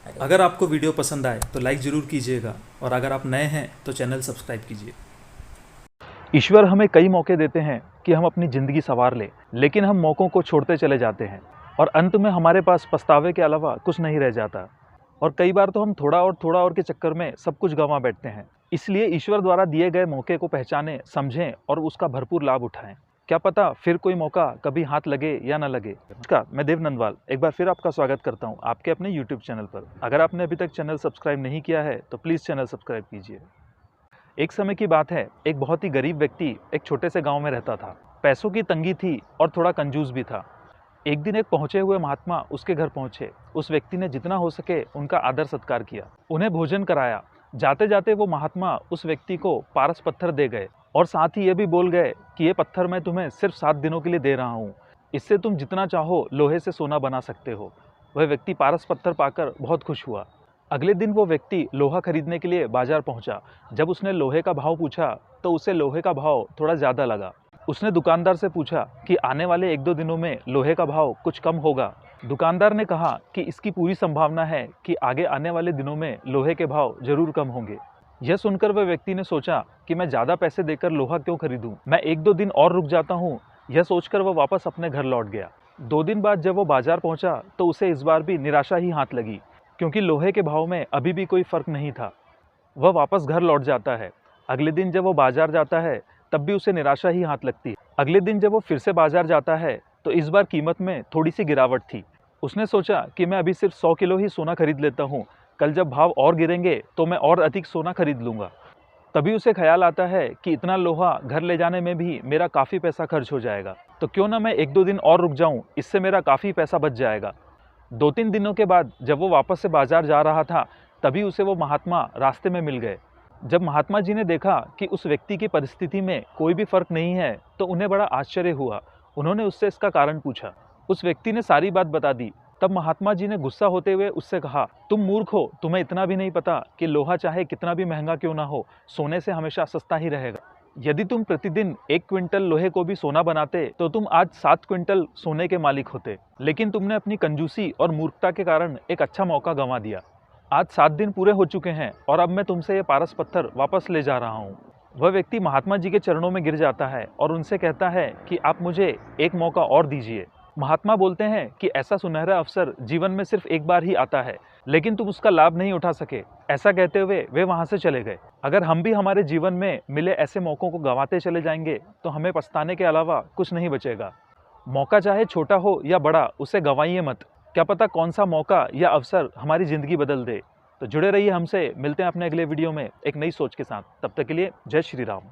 अगर आपको वीडियो पसंद आए तो लाइक ज़रूर कीजिएगा और अगर आप नए हैं तो चैनल सब्सक्राइब कीजिए। ईश्वर हमें कई मौके देते हैं कि हम अपनी ज़िंदगी संवार लें, लेकिन हम मौक़ों को छोड़ते चले जाते हैं और अंत में हमारे पास पछतावे के अलावा कुछ नहीं रह जाता। और कई बार तो हम थोड़ा और के चक्कर में सब कुछ गंवा बैठते हैं। इसलिए ईश्वर द्वारा दिए गए मौके को पहचानें, समझें और उसका भरपूर लाभ उठाएं। क्या पता फिर कोई मौका कभी हाथ लगे या ना लगे। नमस्कार, मैं देव नंदवाल एक बार फिर आपका स्वागत करता हूं आपके अपने यूट्यूब चैनल पर। अगर आपने अभी तक चैनल सब्सक्राइब नहीं किया है तो प्लीज़ चैनल सब्सक्राइब कीजिए। एक समय की बात है, एक बहुत ही गरीब व्यक्ति एक छोटे से गांव में रहता था। पैसों की तंगी थी और थोड़ा कंजूस भी था। एक दिन एक पहुंचे हुए महात्मा उसके घर पहुंचे। उस व्यक्ति ने जितना हो सके उनका आदर सत्कार किया, उन्हें भोजन कराया। जाते जाते वो महात्मा उस व्यक्ति को पारस पत्थर दे गए और साथ ही ये भी बोल गए कि ये पत्थर मैं तुम्हें सिर्फ 7 दिनों के लिए दे रहा हूँ, इससे तुम जितना चाहो लोहे से सोना बना सकते हो। वह व्यक्ति पारस पत्थर पाकर बहुत खुश हुआ। अगले दिन वो व्यक्ति लोहा खरीदने के लिए बाजार पहुंचा। जब उसने लोहे का भाव पूछा तो उसे लोहे का भाव थोड़ा ज़्यादा लगा। उसने दुकानदार से पूछा कि आने वाले 1-2 दिनों में लोहे का भाव कुछ कम होगा। दुकानदार ने कहा कि इसकी पूरी संभावना है कि आगे आने वाले दिनों में लोहे के भाव जरूर कम होंगे। यह सुनकर वह व्यक्ति ने सोचा कि मैं ज़्यादा पैसे देकर लोहा क्यों खरीदूं, मैं 1-2 दिन और रुक जाता हूं। यह सोचकर वह वापस अपने घर लौट गया। 2 दिन बाद जब वो बाजार पहुंचा तो उसे इस बार भी निराशा ही हाथ लगी, क्योंकि लोहे के भाव में अभी भी कोई फर्क नहीं था। वह वापस घर लौट जाता है। अगले दिन जब वो बाजार जाता है तब भी उसे निराशा ही हाथ लगती है। अगले दिन जब वो फिर से बाजार जाता है तो इस बार कीमत में थोड़ी सी गिरावट थी। उसने सोचा कि मैं अभी सिर्फ 100 किलो ही सोना खरीद लेता हूँ, कल जब भाव और गिरेंगे तो मैं और अधिक सोना खरीद लूँगा। तभी उसे ख्याल आता है कि इतना लोहा घर ले जाने में भी मेरा काफ़ी पैसा खर्च हो जाएगा, तो क्यों ना मैं 1-2 दिन और रुक जाऊँ, इससे मेरा काफ़ी पैसा बच जाएगा। 2-3 दिनों के बाद जब वो वापस से बाजार जा रहा था तभी उसे वो महात्मा रास्ते में मिल गए। जब महात्मा जी ने देखा कि उस व्यक्ति की परिस्थिति में कोई भी फर्क नहीं है तो उन्हें बड़ा आश्चर्य हुआ। उन्होंने उससे इसका कारण पूछा। उस व्यक्ति ने सारी बात बता दी। तब महात्मा जी ने गुस्सा होते हुए उससे कहा, तुम मूर्ख हो, तुम्हें इतना भी नहीं पता कि लोहा चाहे कितना भी महंगा क्यों ना हो, सोने से हमेशा सस्ता ही रहेगा। यदि तुम प्रतिदिन 1 क्विंटल लोहे को भी सोना बनाते तो तुम आज 7 क्विंटल सोने के मालिक होते, लेकिन तुमने अपनी कंजूसी और मूर्खता के कारण एक अच्छा मौका गंवा दिया। आज 7 दिन पूरे हो चुके हैं और अब मैं तुमसे ये पारस पत्थर वापस ले जा रहा हूँ। वह व्यक्ति महात्मा जी के चरणों में गिर जाता है और उनसे कहता है कि आप मुझे एक मौका और दीजिए। महात्मा बोलते हैं कि ऐसा सुनहरा अवसर जीवन में सिर्फ एक बार ही आता है, लेकिन तुम उसका लाभ नहीं उठा सके। ऐसा कहते हुए वे वहां से चले गए। अगर हम भी हमारे जीवन में मिले ऐसे मौकों को गंवाते चले जाएंगे तो हमें पछताने के अलावा कुछ नहीं बचेगा। मौका चाहे छोटा हो या बड़ा, उसे गंवाइए मत। क्या पता कौन सा मौका या अवसर हमारी ज़िंदगी बदल दे। तो जुड़े रहिए हमसे, मिलते हैं अपने अगले वीडियो में एक नई सोच के साथ। तब तक के लिए जय श्री राम।